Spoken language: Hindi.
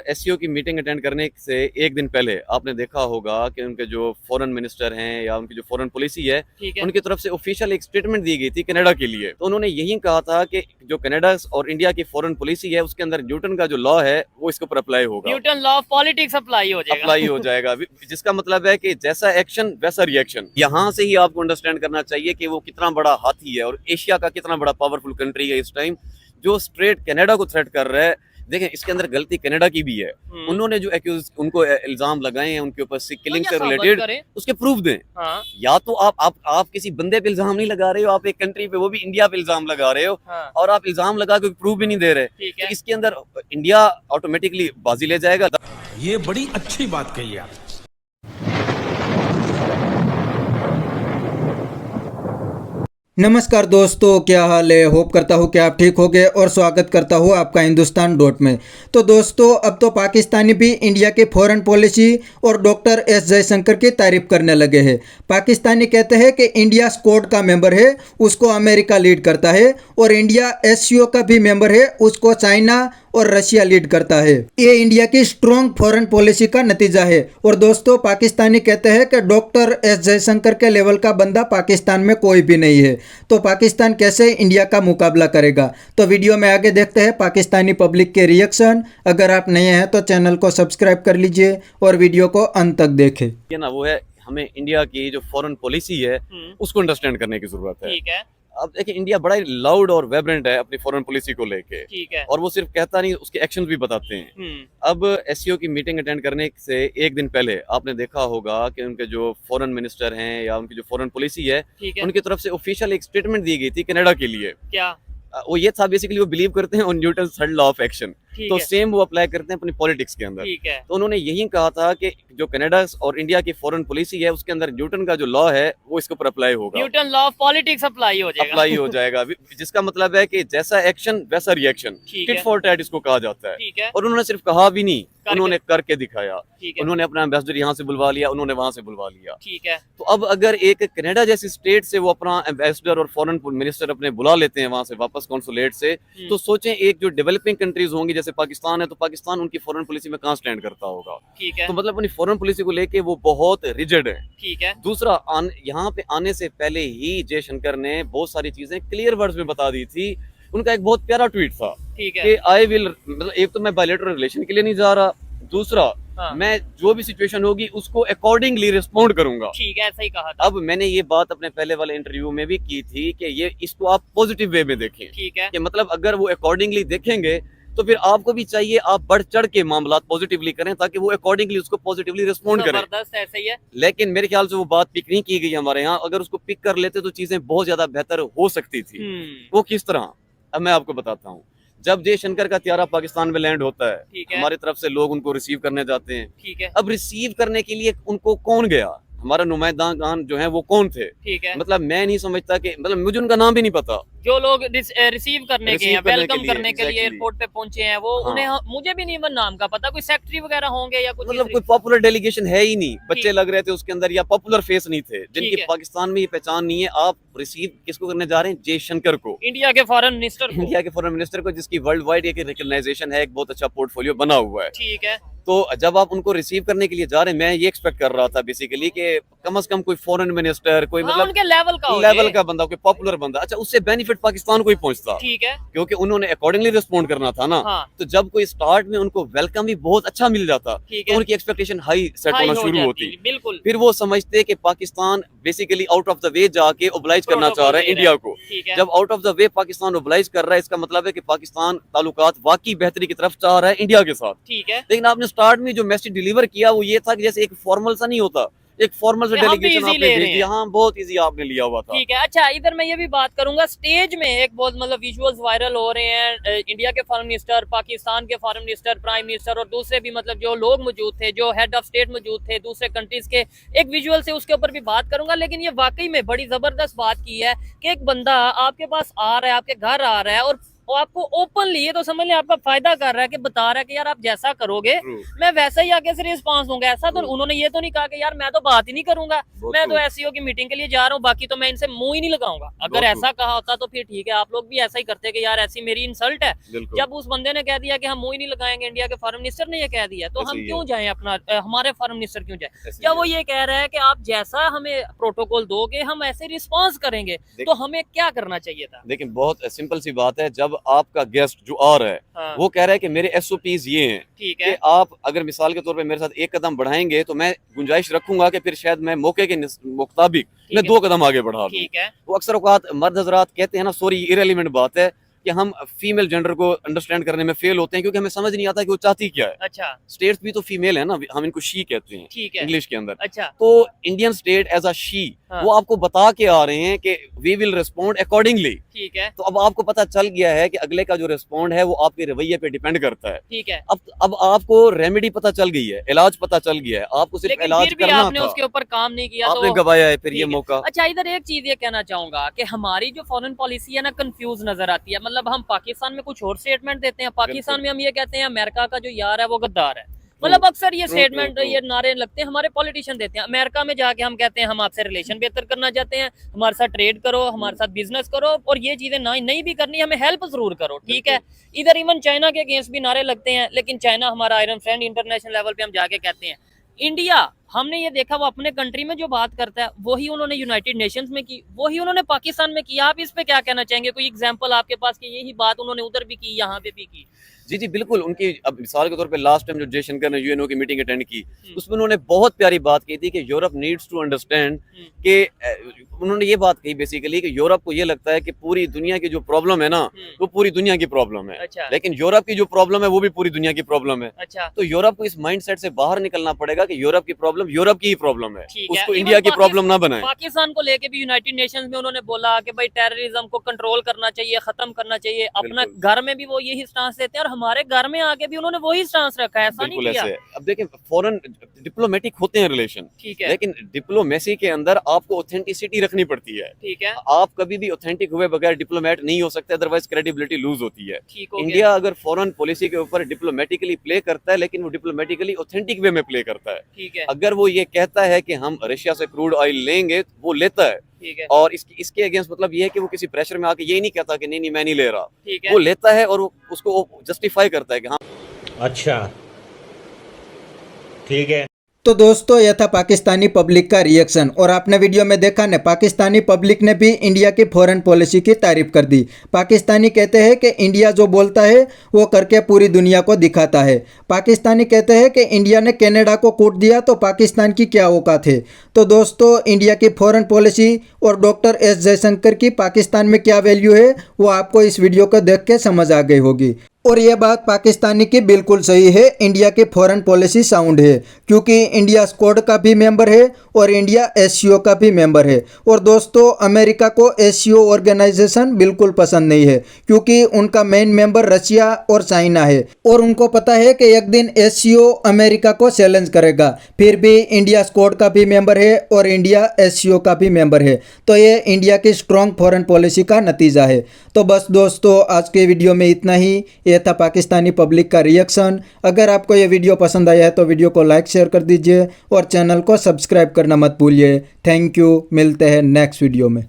एससीओ की मीटिंग अटेंड करने से एक दिन पहले आपने देखा होगा कि उनके जो फॉरेन मिनिस्टर हैं या उनकी जो फॉरेन पॉलिसी है, उनकी तरफ से ऑफिशियल एक स्टेटमेंट दी गई थी कनाडा के लिए। तो उन्होंने यही कहा था कि जो कनाडा और इंडिया की फॉरेन पॉलिसी है उसके अंदर न्यूटन का जो लॉ है वो इसके ऊपर अप्लाई होगा, Newton law of politics apply हो जाएगा। जिसका मतलब है कि जैसा एक्शन वैसा रिएक्शन। यहाँ से ही आपको अंडरस्टैंड करना चाहिए कि वो कितना बड़ा हाथी है और एशिया का कितना बड़ा पावरफुल कंट्री है इस टाइम, जो स्ट्रेट कनाडा को थ्रेट कर रहा है। देखें, इसके अंदर गलती कनाडा की भी है। उन्होंने जो उनको इल्जाम लगाए हैं उनके ऊपर किलिंग से रिलेटेड, उसके प्रूफ दें। हाँ। या तो आप किसी बंदे पे इल्जाम नहीं लगा रहे हो, आप एक कंट्री पे, वो भी इंडिया पे इल्जाम लगा रहे हो। हाँ। और आप इल्जाम लगा के प्रूफ भी नहीं दे रहे, तो इसके अंदर इंडिया ऑटोमेटिकली बाजी ले जाएगा। ये बड़ी अच्छी बात कही आप। नमस्कार दोस्तों, क्या हाल है। होप करता हूँ कि आप ठीक होंगे और स्वागत करता हूँ आपका हिंदुस्तान डॉट में। तो दोस्तों, अब तो पाकिस्तानी भी इंडिया की फॉरेन पॉलिसी और डॉक्टर एस जयशंकर की तारीफ करने लगे हैं। पाकिस्तानी कहते हैं कि इंडिया स्क्वाड का मेंबर है, उसको अमेरिका लीड करता है, और इंडिया एससीओ का भी मेंबर है, उसको चाइना और रशिया लीड करता है। ये इंडिया की स्ट्रॉन्ग फॉरेन पॉलिसी का नतीजा है। और दोस्तों, पाकिस्तानी कहते हैं कि डॉक्टर एस जयशंकर के लेवल का बंदा पाकिस्तान में कोई भी नहीं है। तो पाकिस्तान कैसे इंडिया का मुकाबला करेगा, तो वीडियो में आगे देखते हैं पाकिस्तानी पब्लिक के रिएक्शन। अगर आप नए हैं तो चैनल को सब्सक्राइब कर लीजिए और वीडियो को अंत तक देखें। ये ना वो है, हमें इंडिया की जो फॉरेन पॉलिसी है उसको अंडरस्टैंड करने की जरूरत है। ठीक है। अब देखिए, इंडिया बड़ा ही लाउड और वाइब्रेंट है अपनी फॉरेन पॉलिसी को लेके। ठीक है। और वो सिर्फ कहता नहीं, उसके एक्शंस भी बताते हैं। अब एससीओ की मीटिंग अटेंड करने से एक दिन पहले आपने देखा होगा कि उनके जो फॉरेन मिनिस्टर हैं या उनकी जो फॉरेन पॉलिसी है, उनकी तरफ से ऑफिशियल एक स्टेटमेंट दी गई थी कनाडा के लिए। क्या वो ये था, बेसिकली वो बिलीव करते हैं on Newton third law of action. तो सेम वो अप्लाई करते हैं अपनी पॉलिटिक्स के अंदर। तो उन्होंने यही कहा था कि जो कनाडा और इंडिया की फॉरेन पॉलिसी है उसके अंदर न्यूटन का जो लॉ है वो इसके ऊपर अप्लाई होगा, Newton law of politics apply हो जाएगा। जिसका मतलब है कि जैसा एक्शन वैसा रिएक्शन, टिट फॉर टैट इसको कहा जाता है। और उन्होंने सिर्फ कहा भी नहीं, उन्होंने करके दिखाया। उन्होंने अपना एम्बेसडर यहाँ से बुलवा लिया, उन्होंने वहां से बुलवा लिया। ठीक है। तो अब अगर एक कनाडा जैसी स्टेट से वो अपना एम्बेसडर और फॉरेन मिनिस्टर अपने बुला लेते हैं वहां से वापस कॉन्सुलेट से, तो सोचें एक जो डेवलपिंग कंट्रीज होंगी जैसे पाकिस्तान है, तो पाकिस्तान उनकी फॉरेन पॉलिसी में कहां स्टैंड करता होगा। ठीक है। तो मतलब अपनी फॉरेन पॉलिसी को लेके वो बहुत रिजिड है। ठीक है। दूसरा, यहाँ पे आने से पहले ही जयशंकर ने बहुत सारी चीजें क्लियर वर्ड्स में बता दी थी। उनका एक बहुत प्यारा ट्वीट था कि आई विल, मतलब एक तो मैं बायलैटरल रिलेशन के लिए नहीं जा रहा, दूसरा मैं जो भी सिचुएशन होगी उसको अकॉर्डिंगली रिस्पॉन्ड करूंगा। ठीक है, ऐसा ही कहा था। अब मैंने ये बात अपने पहले वाले इंटरव्यू में भी की थी कि ये इसको आप पॉजिटिव वे में देखें। ठीक है। कि मतलब अगर वो अकॉर्डिंगली देखेंगे तो फिर आपको भी चाहिए आप बढ़ चढ़ के मामला पॉजिटिवली करें ताकि वो अकॉर्डिंगली उसको पॉजिटिवली रिस्पॉन्ड करें। जबरदस्त, ऐसा ही है। लेकिन मेरे ख्याल से वो बात पिक नहीं की गई हमारे यहाँ। अगर उसको पिक कर लेते तो चीजें बहुत ज्यादा बेहतर हो सकती थी। वो किस तरह, अब मैं आपको बताता हूँ। जब जयशंकर का त्यारा पाकिस्तान में लैंड होता है, हमारी तरफ से लोग उनको रिसीव करने जाते हैं। ठीक है। अब रिसीव करने के लिए उनको कौन गया, हमारा नुमाइंदान जो है वो कौन थे। ठीक है। मतलब मैं नहीं समझता कि, मतलब मुझे उनका नाम भी नहीं पता। जो लोग रिसीव करने के लिए, वेलकम करने के लिए exactly. एयरपोर्ट पे पहुंचे हैं, वो उन्हें, मुझे भी नहीं नाम का पता, कोई सेक्रेटरी वगैरह होंगे या कुछ, मतलब कोई पॉपुलर डेलीगेशन है ही नहीं। बच्चे लग रहे थे उसके अंदर या पॉपुलर फेस नहीं थे जिनकी पाकिस्तान में ये पहचान नहीं है। आप रिसीव किसको करने जा रहे हैं? जयशंकर को, इंडिया के फॉरेन मिनिस्टर को, जिसकी वर्ल्ड वाइड एक रिकॉग्नाइजेशन है, एक बहुत अच्छा पोर्टफोलियो बना हुआ है। ठीक है। तो जब आप उनको रिसीव करने के लिए जा रहे हैं, मैं ये एक्सपेक्ट कर रहा था बेसिकली कि कम से कम कोई फॉरेन मिनिस्टर, कोई मतलब उनके लेवल का बंदा, कोई पॉपुलर बंदा, अच्छा उससे बेनिफिट पाकिस्तान को ही पहुंचता। ठीक है। क्योंकि उन्होंने अकॉर्डिंगली रिस्पॉन्ड करना था ना। तो जब कोई स्टार्ट में उनको वेलकम भी बहुत अच्छा मिल जाता तो उनकी एक्सपेक्टेशन हाई सेट होना शुरू होती। बिल्कुल। फिर वो समझते कि Pakistan basically out of the way जाके ओबलाइज करना चाह रहा है इंडिया को। जब out of the way Pakistan obliged कर रहा है, इसका मतलब है कि पाकिस्तान ताल्लुकात वाकई बेहतरी की तरफ चाह रहा है इंडिया के साथ। ठीक है। लेकिन आपने स्टार्ट में जो मैसेज डिलीवर किया वो ये था कि जैसे एक फॉर्मल सा नहीं होता, एक फॉर्मल से डेलीगेशन आपने भेज दिया। हाँ, बहुत इजी आपने लिया हुआ था। ठीक है। अच्छा, इधर मैं ये भी बात करूंगा, स्टेज में एक बहुत मतलब विजुअल्स वायरल हो रहे हैं, इंडिया के फॉरेन मिनिस्टर, पाकिस्तान के फॉरेन मिनिस्टर, प्राइम मिनिस्टर और दूसरे भी मतलब जो लोग मौजूद थे, जो हेड ऑफ स्टेट मौजूद थे दूसरे कंट्रीज के, एक विजुअल से उसके ऊपर भी बात करूंगा। लेकिन ये वाकई में बड़ी जबरदस्त बात की है कि एक बंदा आपके पास आ रहा है, आपके घर आ रहा है, और वो आपको ओपनली, ये तो समझ लें आपका फायदा कर रहा है कि बता रहा है कि यार आप जैसा करोगे मैं वैसा ही आगे से रिस्पांस दूंगा। ऐसा तो उन्होंने ये तो नहीं कहा कि यार मैं तो बात ही नहीं करूंगा, मैं तो एसईओ की मीटिंग के लिए जा रहा हूँ, बाकी तो मैं इनसे मुंह ही नहीं लगाऊंगा। अगर ऐसा कहा होता तो फिर ठीक है, आप लोग भी ऐसा ही करते कि यार ऐसी मेरी इंसल्ट है। जब उस बंदे ने कह दिया कि हम मुंह ही नहीं लगाएंगे, इंडिया के फॉरेन मिनिस्टर ने ये कह दिया, तो हम क्यों जाएं अपना, हमारे फॉरेन मिनिस्टर क्यों जाए? जब वो ये कह रहा है कि आप जैसा हमें प्रोटोकॉल दोगे हम ऐसे रिस्पॉन्स करेंगे, तो हमें क्या करना चाहिए था? देखिए बहुत सिंपल सी बात है, जब आपका गेस्ट जो आ रहा है वो कह रहा है कि मेरे एसओपीज ये हैं, ठीक कि है, आप अगर मिसाल के तौर पे मेरे साथ एक कदम बढ़ाएंगे तो मैं गुंजाइश रखूंगा कि फिर शायद मैं मौके के मुताबिक मैं 2 कदम आगे बढ़ा दूं। ठीक है, वो अक्सर औकात मर्द हजरात कहते हैं ना, सॉरी इरेलीवेंट बात है कि हम फीमेल जेंडर को अंडरस्टैंड करने में फेल होते हैं, क्योंकि हमें समझ नहीं आता कि वो चाहती क्या है। अच्छा, स्टेट्स भी तो फीमेल है ना, हम इनको शी कहते हैं ठीक है, इंग्लिश के अंदर। अच्छा, तो Indian state as a she हाँ। वो आपको बता के आ रहे हैं कि वी विल रिस्पोंड अकॉर्डिंगली। ठीक है, तो अब आपको पता चल गया है कि अगले का जो रिस्पोंड है वो आपके रवैये पे डिपेंड करता है। ठीक है। अब आपको रेमेडी पता चल गई है, इलाज पता चल गया है, आपको सिर्फ लेकिन इलाज फिर भी करना आपने था। उसके ऊपर काम नहीं किया, आपने तो गवाया है फिर ठीक ये है। मौका। अच्छा, इधर एक चीज ये कहना चाहूंगा कि हमारी जो फॉरेन पॉलिसी है ना कंफ्यूज नजर आती है। मतलब हम पाकिस्तान में कुछ और स्टेटमेंट देते हैं, पाकिस्तान में हम ये कहते हैं अमेरिका का जो यार है वो गद्दार है। मतलब अक्सर ये स्टेटमेंट, ये नारे लगते हैं, हमारे पॉलिटिशियन देते हैं। अमेरिका में जाके हम कहते हैं हम आपसे रिलेशन बेहतर करना चाहते हैं, हमारे साथ ट्रेड करो, हमारे साथ बिजनेस करो, और ये चीजें नहीं भी करनी, हमें हेल्प जरूर करो, ठीक है। इधर इवन चाइना के अगेंस्ट भी नारे लगते हैं, लेकिन चाइना हमारा आयरन फ्रेंड इंटरनेशनल लेवल पे हम जाके कहते हैं। इंडिया, हमने ये देखा वो अपने कंट्री में जो बात करता है वही उन्होंने यूनाइटेड नेशंस में की, वही उन्होंने पाकिस्तान में किया। आप इस पे क्या कहना चाहेंगे? कोई एग्जांपल आपके पास कि यही बात उन्होंने उधर भी की, यहाँ पे भी की? जी जी बिल्कुल। उनकी अब मिसाल के तौर पे लास्ट टाइम जो जयशंकर ने यूएनओ की मीटिंग अटेंड की, उसमें उन्होंने बहुत प्यारी बात की थी कि यूरोप नीड्स टू अंडरस्टैंड कि उन्होंने ये बात कही बेसिकली कि यूरोप को ये लगता है कि पूरी दुनिया की जो प्रॉब्लम है ना वो पूरी दुनिया की प्रॉब्लम है। अच्छा, लेकिन यूरोप की जो प्रॉब्लम है वो भी पूरी दुनिया की प्रॉब्लम है। अच्छा, तो यूरोप को इस माइंडसेट से बाहर निकलना पड़ेगा कि यूरोप की प्रॉब्लम यूरोप की ही प्रॉब्लम है, ठीक है। उसको Even इंडिया की प्रॉब्लम ना बनाए। पाकिस्तान को लेके भी यूनाइटेड नेशंस में उन्होंने बोला कि भाई टेररिज्म को कंट्रोल करना चाहिए, खत्म करना चाहिए। अपना घर में भी वो यही स्टांस देते हैं और हमारे घर में आके भी उन्होंने वही स्टांस रखा है, ऐसा नहीं बिल्कुल किया। ऐसे है। अब देखिए फॉरेन डिप्लोमेटिक होते हैं रिलेशन, ठीक है, लेकिन डिप्लोमेसी के अंदर आपको ऑथेंटिसिटी रखनी पड़ती है। ठीक है, आप कभी भी ऑथेंटिक हुए बगैर डिप्लोमेट नहीं हो सकते, अदरवाइज क्रेडिबिलिटी लूज होती है। ठीक हो गया। इंडिया अगर फॉरेन पॉलिसी के ऊपर डिप्लोमेटिकली प्ले करता है, लेकिन वो डिप्लोमेटिकली ऑथेंटिक वे में प्ले करता है। ठीक है, अगर वो ये कहता है कि हम रशिया से क्रूड ऑयल लेंगे, वो लेता है। ठीक है, और इसके अगेंस्ट मतलब ये है कि वो किसी प्रेशर में आके ये नहीं कहता कि नहीं नहीं मैं नहीं ले रहा, ठीक है। वो लेता है और उसको जस्टिफाई करता है कि हाँ अच्छा ठीक है। तो दोस्तों यह था पाकिस्तानी पब्लिक का रिएक्शन, और आपने वीडियो में देखा ना, पाकिस्तानी पब्लिक ने भी इंडिया की फॉरेन पॉलिसी की तारीफ कर दी। पाकिस्तानी कहते हैं कि इंडिया जो बोलता है वो करके पूरी दुनिया को दिखाता है। पाकिस्तानी कहते हैं कि इंडिया ने कनाडा को कूट दिया तो पाकिस्तान की क्या औकात है। तो दोस्तों इंडिया की फॉरेन पॉलिसी और डॉक्टर एस जयशंकर की पाकिस्तान में क्या वैल्यू है वो आपको इस वीडियो को देख के समझ आ गई होगी। और ये बात पाकिस्तानी की बिल्कुल सही है, इंडिया की फॉरेन पॉलिसी साउंड है, क्योंकि इंडिया स्क्वाड का भी मेंबर है और इंडिया एससीओ का भी मेंबर है। और दोस्तों अमेरिका को एससीओ ऑर्गेनाइजेशन बिल्कुल पसंद नहीं है, क्योंकि उनका मेन मेंबर रशिया और चाइना है, और उनको पता है कि एक दिन एससीओ अमेरिका को चैलेंज करेगा। फिर भी इंडिया स्क्वाड का भी मेंबर है और इंडिया एससीओ का भी मेंबर है। तो ये इंडिया की स्ट्रॉन्ग फॉरेन पॉलिसी का नतीजा है। तो बस दोस्तों आज के वीडियो में इतना ही। यह था पाकिस्तानी पब्लिक का रिएक्शन। अगर आपको ये वीडियो पसंद आया है तो वीडियो को लाइक शेयर कर दीजिए और चैनल को सब्सक्राइब करना मत भूलिए। थैंक यू, मिलते हैं नेक्स्ट वीडियो में।